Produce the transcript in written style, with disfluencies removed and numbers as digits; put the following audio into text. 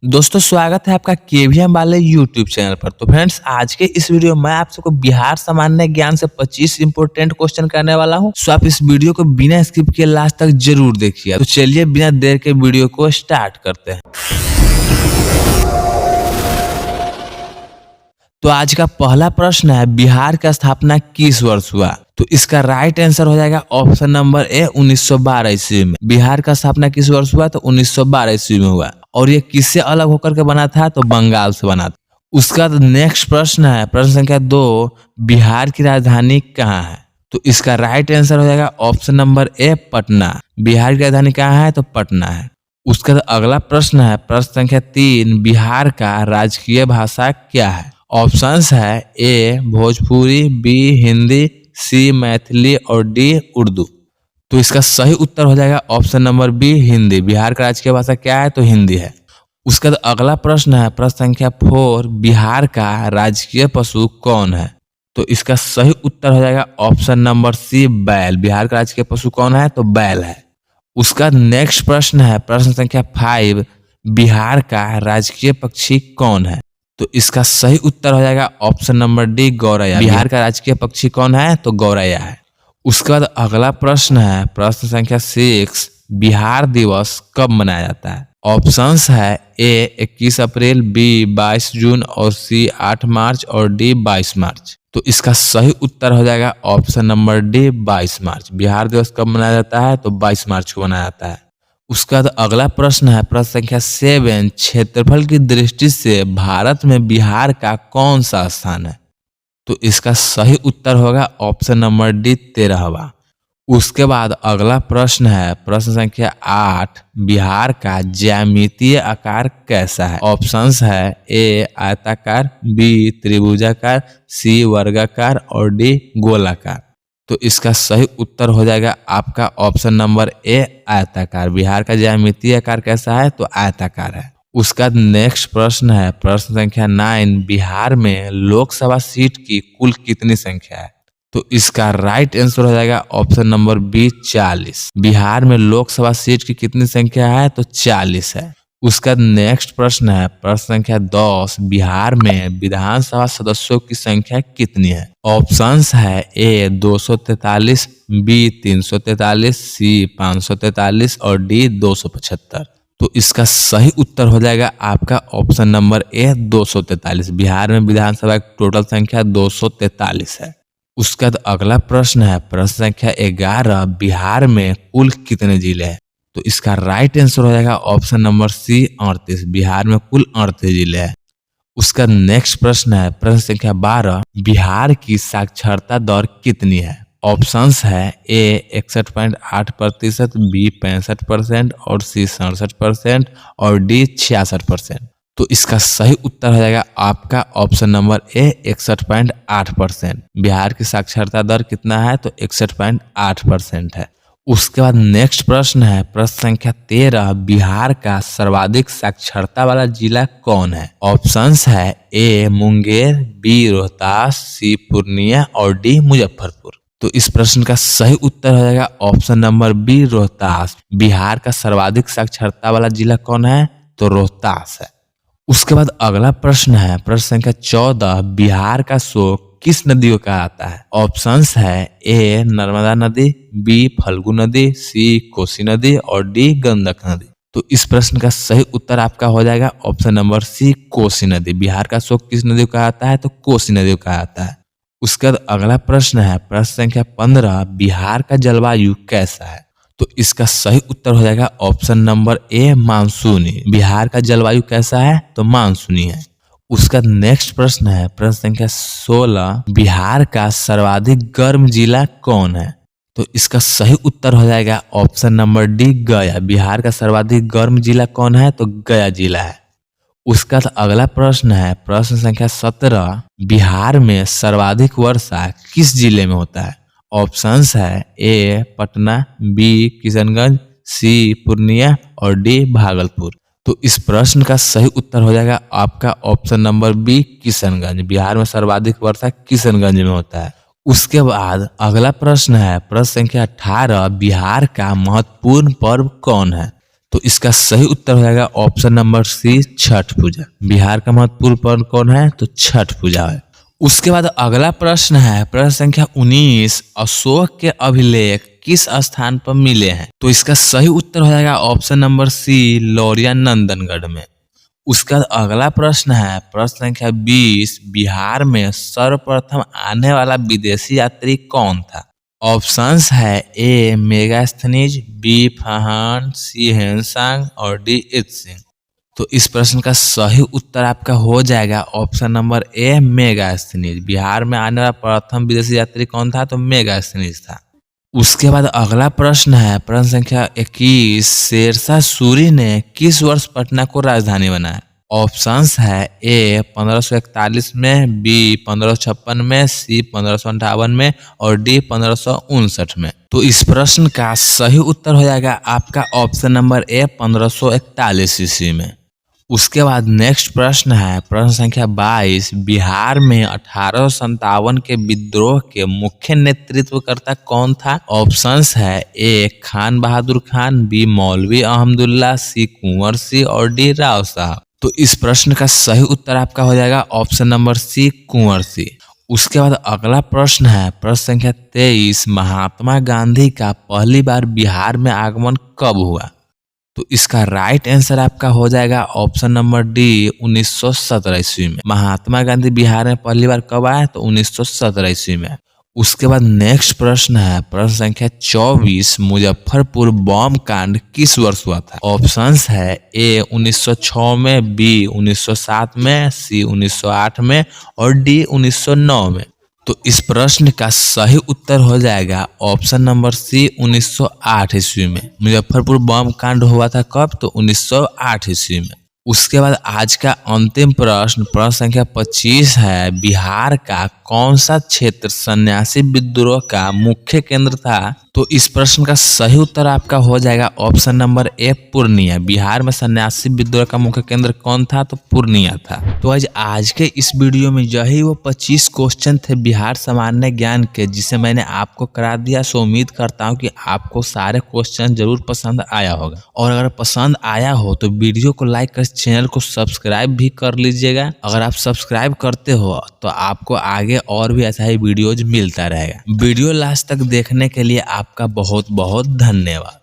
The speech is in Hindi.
दोस्तों स्वागत है आपका केवीएम वाले यूट्यूब चैनल पर। तो फ्रेंड्स आज के इस वीडियो में आप सबको बिहार सामान्य ज्ञान से 25 इंपोर्टेंट क्वेश्चन करने वाला हूं। सो आप इस वीडियो को बिना स्किप किए लास्ट तक जरूर देखिए। तो चलिए बिना देर के वीडियो को स्टार्ट करते हैं। तो आज का पहला प्रश्न है, बिहार का स्थापना किस वर्ष हुआ? तो इसका राइट आंसर हो जाएगा ऑप्शन नंबर ए 1912 ईस्वी में। बिहार का स्थापना किस वर्ष हुआ? तो 1912 ईस्वी में हुआ। और ये किससे अलग होकर के बना था? तो बंगाल से बना था। उसका नेक्स्ट प्रश्न है, प्रश्न संख्या 2, बिहार की राजधानी कहाँ है? तो इसका राइट आंसर हो जाएगा option number A Patna. Bihar की राजधानी कहाँ है? तो पटना है। उसका अगला प्रश्न है, प्रश्न संख्या 3, बिहार का राजकीय भाषा क्या है? ऑप्शंस है A Bhojpuri, B Hindi, C Maithili और डी उर्दू। तो इसका सही उत्तर हो जाएगा option number B Hindi. Bihar का राजकीय भाषा क्या है? तो हिंदी है। उसका अगला प्रश्न है, प्रश्न संख्या 4, बिहार का राजकीय पशु कौन है? तो इसका सही उत्तर हो जाएगा ऑप्शन नंबर सी बैल। बिहार का राजकीय पशु कौन है? तो बैल है। उसका नेक्स्ट प्रश्न है, प्रश्न संख्या 5, बिहार का राजकीय पक्षी कौन है? तो इसका सही उत्तर हो जाएगा ऑप्शन नंबर डी गौरैया। बिहार का राजकीय पक्षी कौन है? तो गौरैया है। उसके बाद अगला प्रश्न है, प्रश्न संख्या 6, बिहार दिवस कब मनाया जाता है? ऑप्शंस है ए 21 अप्रैल, बी 22 जून और सी 8 मार्च और डी 22 मार्च। तो इसका सही उत्तर हो जाएगा ऑप्शन नंबर डी 22 मार्च। बिहार दिवस कब मनाया जाता है? तो 22 मार्च को मनाया जाता है। उसका अगला प्रश्न है, प्रश्न संख्या 7, क्षेत्रफल की दृष्टि से भारत में बिहार का कौन सा स्थान है? तो इसका सही उत्तर होगा ऑप्शन नंबर डी 13वां। उसके बाद अगला प्रश्न है, प्रश्न संख्या 8, बिहार का ज्यामितीय आकार कैसा है? ऑप्शंस है ए आयताकार, बी त्रिभुजाकार, सी वर्गाकार और डी गोलाकार। तो इसका सही उत्तर हो जाएगा आपका ऑप्शन नंबर ए आयताकार। बिहार का ज्यामितीय आकार कैसा है? तो आयताकार है। उसका नेक्स्ट प्रश्न है, प्रश्न संख्या 9, बिहार में लोकसभा सीट की कुल कितनी संख्या है? तो इसका राइट आंसर हो जाएगा ऑप्शन नंबर बी 40। बिहार में लोकसभा सीट की कितनी संख्या है? तो 40 है। उसका नेक्स्ट प्रश्न है, प्रश्न संख्या 10, बिहार में विधानसभा सदस्यों की संख्या कितनी है? ऑप्शंस है ए 243, बी 343, सी 543 और डी 275। तो इसका सही उत्तर हो जाएगा आपका ऑप्शन नंबर ए 243। बिहार में विधानसभा की टोटल संख्या 243 है। उसका अगला प्रश्न है, प्रश्न संख्या 11, बिहार में कुल कितने जिले हैं? तो इसका राइट आंसर हो जाएगा ऑप्शन नंबर सी 38। बिहार में कुल 38 जिले हैं। उसका नेक्स्ट प्रश्न है, प्रश्न संख्या 12, बिहार की साक्षरता दर कितनी है? ऑप्शंस है ए 61.8%, बी 65% और सी 67% और डी 66%। तो इसका सही उत्तर हो जाएगा आपका ऑप्शन नंबर ए 61.8%। बिहार की साक्षरता दर कितना है? तो 61.8% है। उसके बाद नेक्स्ट प्रश्न है, प्रश्न संख्या 13, बिहार का सर्वाधिक साक्षरता वाला जिला कौन है? ऑप्शंस है ए मुंगेर, बी रोहतास, सी पूर्णिया और डी मुजफ्फरपुर। तो इस प्रश्न का सही उत्तर हो जाएगा option number B Rohtas. Bihar का सर्वाधिक साक्षरता वाला जिला कौन है? तो रोहतास है। उसके बाद अगला प्रश्न है, प्रश्न संख्या 14, बिहार का शोक किस नदी को कहा जाता है? ऑप्शंस है ए नर्मदा नदी, बी फल्गु नदी, सी कोसी नदी और डी गंडक नदी। तो इस प्रश्न का सही उत्तर आपका हो जाएगा ऑप्शन नंबर सी कोसी नदी। बिहार का शोक किस नदी को कहा जाता है? तो कोसी नदी को कहा जाता है। उसके बाद अगला प्रश्न है, प्रश्न संख्या 15, बिहार का जलवायु कैसा है? तो इसका सही उत्तर हो जाएगा ऑप्शन नंबर ए मानसूनी। बिहार का जलवायु कैसा है? तो मानसूनी है। उसका नेक्स्ट प्रश्न है, प्रश्न संख्या 16, बिहार का सर्वाधिक गर्म जिला कौन है? तो इसका सही उत्तर हो जाएगा ऑप्शन नंबर डी गया। बिहार का सर्वाधिक गर्म जिला कौन है? तो गया जिला है। उसका अगला प्रश्न है, प्रश्न संख्या 17, बिहार में सर्वाधिक वर्षा किस जिले में होता है? ऑप्शंस है ए पटना, बी किशनगंज, सी पूर्णिया और डी भागलपुर। तो इस प्रश्न का सही उत्तर हो जाएगा आपका option number B Kishanganj. Bihar में सर्वाधिक वर्षा किशनगंज में होता है। उसके बाद अगला प्रश्न है, प्रश्न संख्या 18, बिहार का महत्वपूर्ण पर्व कौन है? तो इसका सही उत्तर हो जाएगा ऑप्शन नंबर सी, छठ पूजा। बिहार का महत्वपूर्ण पर्व कौन है? तो छठ पूजा है। उसके बाद अगला प्रश्न है प्रश्न संख्या 19, अशोक के अभिलेख किस स्थान पर मिले हैं? तो इसका सही उत्तर हो जाएगा option number C, Lauriya Nandangarh में। उसका अगला प्रश्न है प्रश्न संख्या 20, बिहार में सर्वप्रथम आने वाला विदेशी यात्री कौन था? ऑप्शंस है ए मेगास्थनीज, बी फाहान, सी हेनसांग और डी इत्सिंग। तो इस प्रश्न का सही उत्तर आपका हो जाएगा option number A, Megasthenes. Bihar में आने वाला प्रथम विदेशी यात्री कौन था? तो मेगास्थनीज था। उसके बाद अगला प्रश्न है प्रश्न संख्या 21, शेरशाह सूरी ने किस वर्ष पटना को राजधानी बनाया? ऑप्शंस है ए 1541 में, बी 1556 में, सी 1558 में और डी 1559 में। तो इस प्रश्न का सही उत्तर हो जाएगा आपका ऑप्शन नंबर ए, 1541 ईस्वी में। उसके बाद नेक्स्ट प्रश्न है प्रश्न संख्या 22, बिहार में 1857 के विद्रोह के मुख्य नेतृत्वकर्ता कौन था? ऑप्शंस है ए खान बहादुर खान, बी मौलवी अहमदुल्ला, सी कुंवर सिंह और डी राव साहब। तो इस प्रश्न का सही उत्तर आपका हो जाएगा ऑप्शन नंबर सी, कुंवर सिंह। उसके बाद अगला प्रश्न है प्रश्न संख्या 23, महात्मा गांधी का पहली बार बिहार में आगमन कब हुआ? तो इसका राइट आंसर आपका हो जाएगा ऑप्शन नंबर डी, 1917 ईस्वी में। महात्मा गांधी बिहार में पहली बार कब आए? तो 1917 ईस्वी में। उसके बाद नेक्स्ट प्रश्न है प्रश्न संख्या 24, मुजफ्फरपुर बम कांड किस वर्ष हुआ था? ऑप्शंस है ए 1906 में, बी 1907 में, सी 1908 में और डी 1909 में। तो इस प्रश्न का सही उत्तर हो जाएगा ऑप्शन नंबर सी, 1908 ईस्वी में। मुजफ्फरपुर बम कांड हुआ था कब? तो 1908 ईस्वी में। उसके बाद आज का अंतिम प्रश्न प्रश्न संख्या 25 है, बिहार का कौन सा क्षेत्र सन्यासी विद्रोह का मुख्य केंद्र था? तो इस प्रश्न का सही उत्तर आपका हो जाएगा option number A, Purnia. Bihar में सन्यासी विद्रोह का मुख्य केंद्र कौन था? तो पूर्णिया था। तो आज के इस वीडियो में यही वो 25 क्वेश्चन थे बिहार सामान्य ज्ञान के, जिसे मैंने आपको करा दिया। सो उम्मीद करता हूँ कि आपको सारे क्वेश्चन जरूर पसंद आया होगा, और अगर पसंद आया हो तो वीडियो को लाइक कर चैनल को सब्सक्राइब भी कर लीजिएगा। अगर आप सब्सक्राइब करते हो तो आपको आगे और भी ऐसा ही वीडियोज मिलता रहेगा। वीडियो लास्ट तक देखने के लिए आपका बहुत बहुत धन्यवाद।